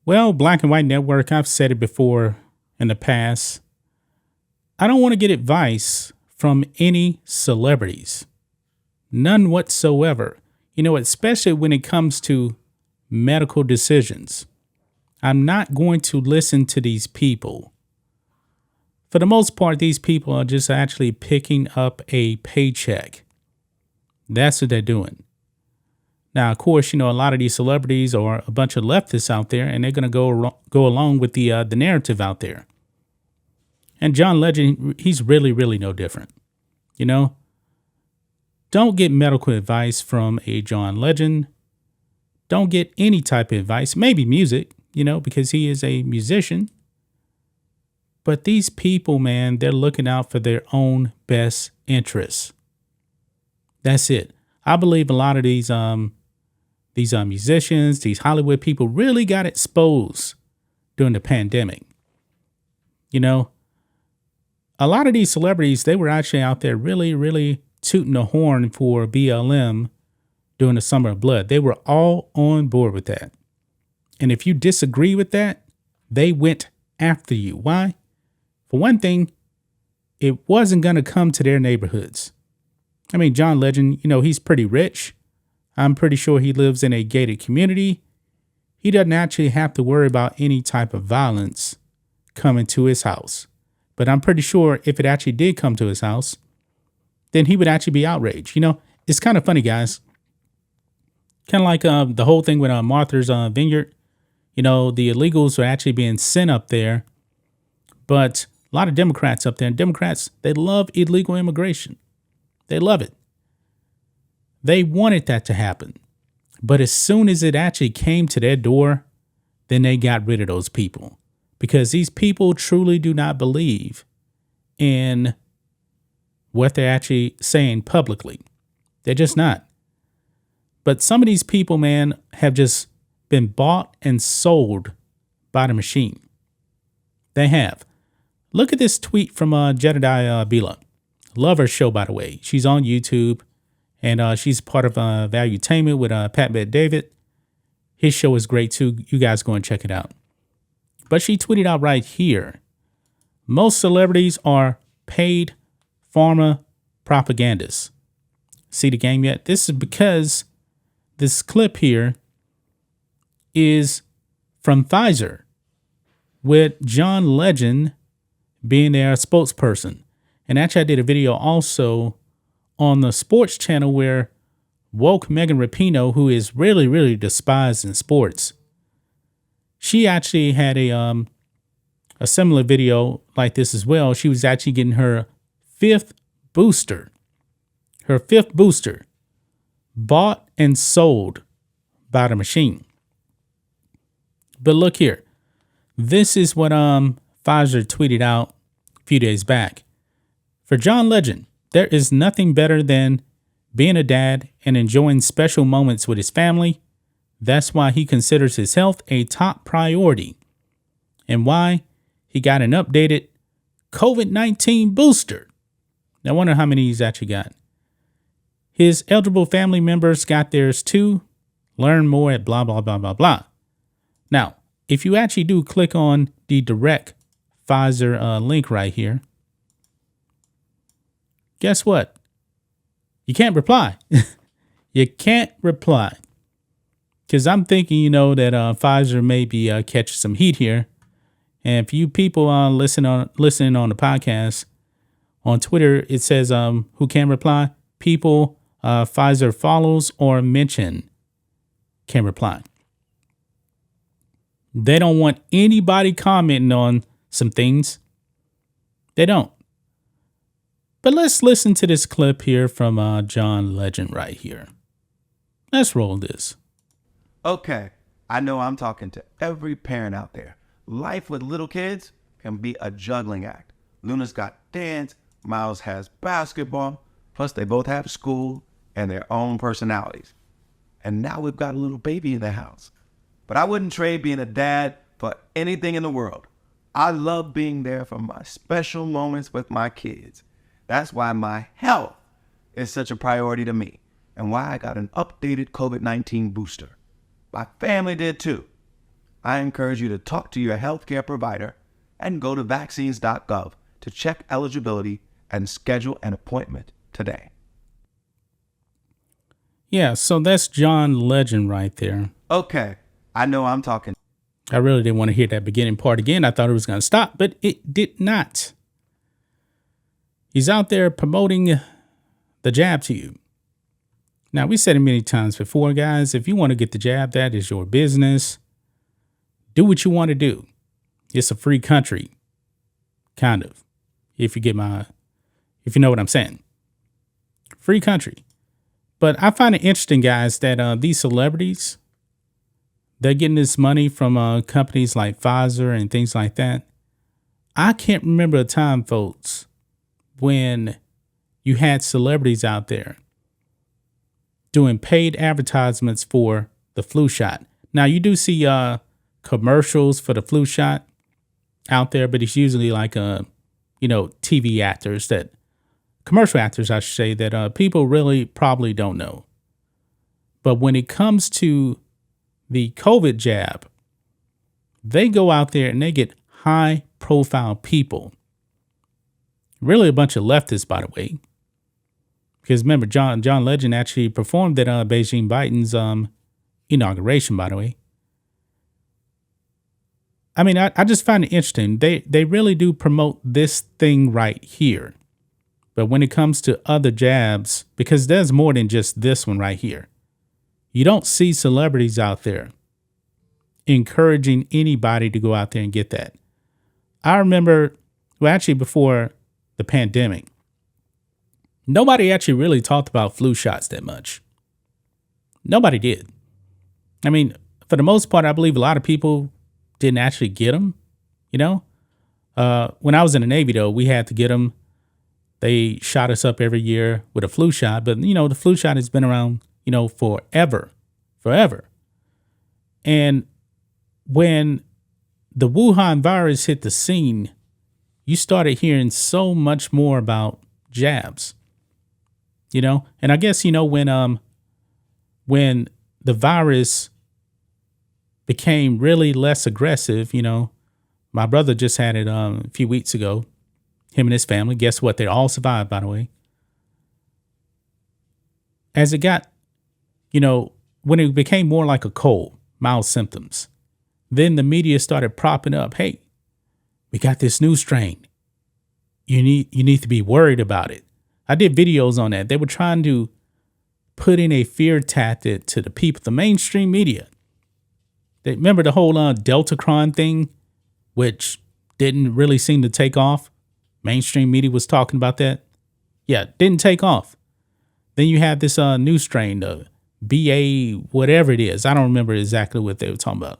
Well, Black and White Network, I've said it before in the past. I don't want to get advice from any celebrities. None whatsoever. Especially when it comes to medical decisions. I'm not going to listen to these people. For the most part, these people are just actually picking up a paycheck. That's what they're doing. Now, of course, a lot of these celebrities are a bunch of leftists out there, and they're going to go along with the narrative out there. And John Legend, he's really, really no different. Don't get medical advice from a John Legend. Don't get any type of advice, maybe music, because he is a musician. But these people, man, they're looking out for their own best interests. That's it. I believe a lot of these musicians, these Hollywood people really got exposed during the pandemic. A lot of these celebrities, they were actually out there really, really tooting the horn for BLM during the Summer of Blood. They were all on board with that. And if you disagree with that, they went after you. Why? For one thing, it wasn't going to come to their neighborhoods. I mean, John Legend, he's pretty rich. I'm pretty sure he lives in a gated community. He doesn't actually have to worry about any type of violence coming to his house. But I'm pretty sure if it actually did come to his house, then he would actually be outraged. It's kind of funny, guys. Kind of like the whole thing with Martha's Vineyard. The illegals are actually being sent up there. But a lot of Democrats up there, and Democrats, they love illegal immigration. They love it. They wanted that to happen. But as soon as it actually came to their door, then they got rid of those people. Because these people truly do not believe in what they're actually saying publicly. They're just not. But some of these people, man, have just been bought and sold by the machine. They have. Look at this tweet from Jedediah Bila. Love her show, by the way. She's on YouTube, and she's part of Valuetainment with Pat Bet-David. His show is great, too. You guys go and check it out. But she tweeted out right here, most celebrities are paid pharma propagandists. See the game yet? This is because this clip here is from Pfizer with John Legend being their spokesperson. And actually, I did a video also on the sports channel where woke Megan Rapinoe, who is really, really despised in sports, she actually had a similar video like this as well. She was actually getting her fifth booster bought and sold by the machine. But look here. This is what Pfizer tweeted out a few days back. For John Legend, there is nothing better than being a dad and enjoying special moments with his family. That's why he considers his health a top priority and why he got an updated COVID-19 booster. Now, I wonder how many he's actually got. His eligible family members got theirs too. Learn more at blah, blah, blah, blah, blah. Now, if you actually do click on the direct Pfizer link right here, guess what? You can't reply. You can't reply. Because I'm thinking, that Pfizer may be catching some heat here. And for you people listening on the podcast, on Twitter, it says who can reply? People Pfizer follows or mention can reply. They don't want anybody commenting on some things. They don't. But let's listen to this clip here from John Legend right here. Let's roll this. Okay, I know I'm talking to every parent out there. Life with little kids can be a juggling act. Luna's got dance, Miles has basketball, plus they both have school and their own personalities. And now we've got a little baby in the house. But I wouldn't trade being a dad for anything in the world. I love being there for my special moments with my kids. That's why my health is such a priority to me and why I got an updated COVID-19 booster. My family did too. I encourage you to talk to your healthcare provider and go to vaccines.gov to check eligibility and schedule an appointment today. Yeah, so that's John Legend right there. Okay, I know I'm talking. I really didn't want to hear that beginning part again. I thought it was going to stop, but it did not. He's out there promoting the jab to you. Now, we said it many times before, guys. If you want to get the jab, that is your business. Do what you want to do. It's a free country, kind of. If you know what I'm saying. Free country. But I find it interesting, guys, that these celebrities, they're getting this money from companies like Pfizer and things like that. I can't remember a time, folks, when you had celebrities out there doing paid advertisements for the flu shot. Now, you do see commercials for the flu shot out there, but it's usually like TV actors, commercial actors, I should say, that people really probably don't know. But when it comes to the COVID jab, they go out there and they get high profile people. Really a bunch of leftists, by the way. Because remember, John Legend actually performed at Beijing Biden's inauguration, by the way. I mean, I just find it interesting. They really do promote this thing right here. But when it comes to other jabs, because there's more than just this one right here, you don't see celebrities out there encouraging anybody to go out there and get that. I remember, well, actually before the pandemic, nobody actually really talked about flu shots that much. Nobody did. I mean, for the most part, I believe a lot of people didn't actually get them, When I was in the Navy, though, we had to get them. They shot us up every year with a flu shot. But, the flu shot has been around, forever. And when the Wuhan virus hit the scene, you started hearing so much more about jabs, And I guess, when the virus became really less aggressive, my brother just had it a few weeks ago, him and his family. Guess what? They all survived, by the way. As it got, when it became more like a cold, mild symptoms, then the media started propping up, hey, we got this new strain. You need to be worried about it. I did videos on that. They were trying to put in a fear tactic to the people, the mainstream media. They remember the whole Deltacron thing, which didn't really seem to take off. Mainstream media was talking about that. Yeah, didn't take off. Then you have this new strain, the BA, whatever it is. I don't remember exactly what they were talking about.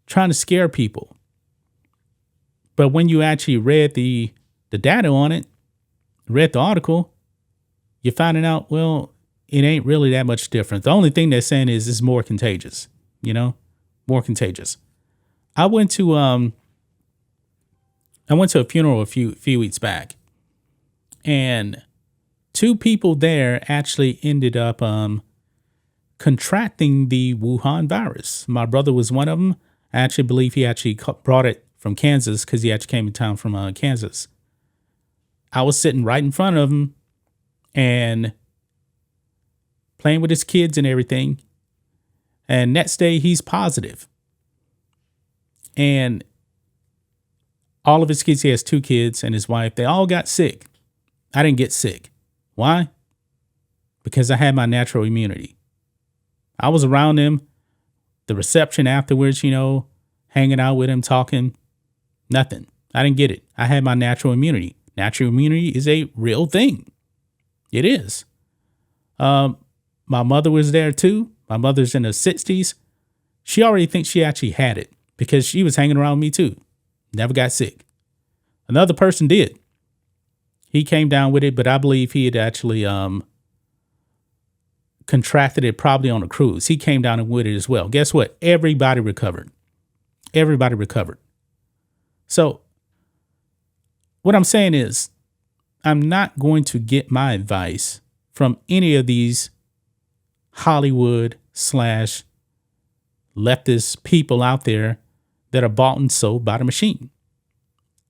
Trying to scare people. But when you actually read the data on it, read the article, you're finding out, well, it ain't really that much different. The only thing they're saying is it's more contagious, more contagious. I went to a funeral a few weeks back, and two people there actually ended up contracting the Wuhan virus. My brother was one of them. I actually believe he actually brought it from Kansas because he actually came in town from Kansas. I was sitting right in front of him and playing with his kids and everything. And next day, he's positive. And all of his kids, he has 2 kids and his wife, they all got sick. I didn't get sick. Why? Because I had my natural immunity. I was around him, the reception afterwards, hanging out with him, talking, nothing. I didn't get it. I had my natural immunity. Natural immunity is a real thing. It is. My mother was there too. My mother's in her 60s. She already thinks she actually had it because she was hanging around me too. Never got sick. Another person did. He came down with it, but I believe he had actually contracted it probably on a cruise. He came down with it as well. Guess what? Everybody recovered. Everybody recovered. So what I'm saying is, I'm not going to get my advice from any of these Hollywood / leftist people out there that are bought and sold by the machine.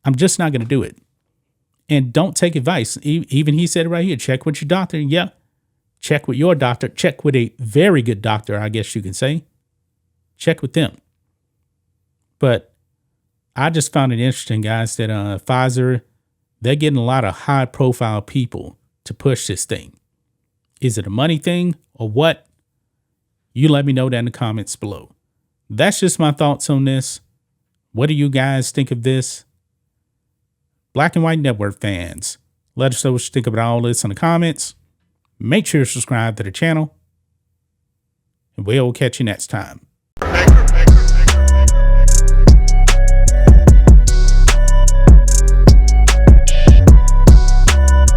I'm just not going to do it. And don't take advice. Even he said it right here. Check with your doctor. Yeah. Check with your doctor. Check with a very good doctor, I guess you can say. Check with them. But I just found it interesting, guys, that Pfizer, they're getting a lot of high profile people to push this thing. Is it a money thing or what? You let me know that in the comments below. That's just my thoughts on this. What do you guys think of this? Black and White Network fans, let us know what you think about all this in the comments. Make sure to subscribe to the channel, and we'll catch you next time.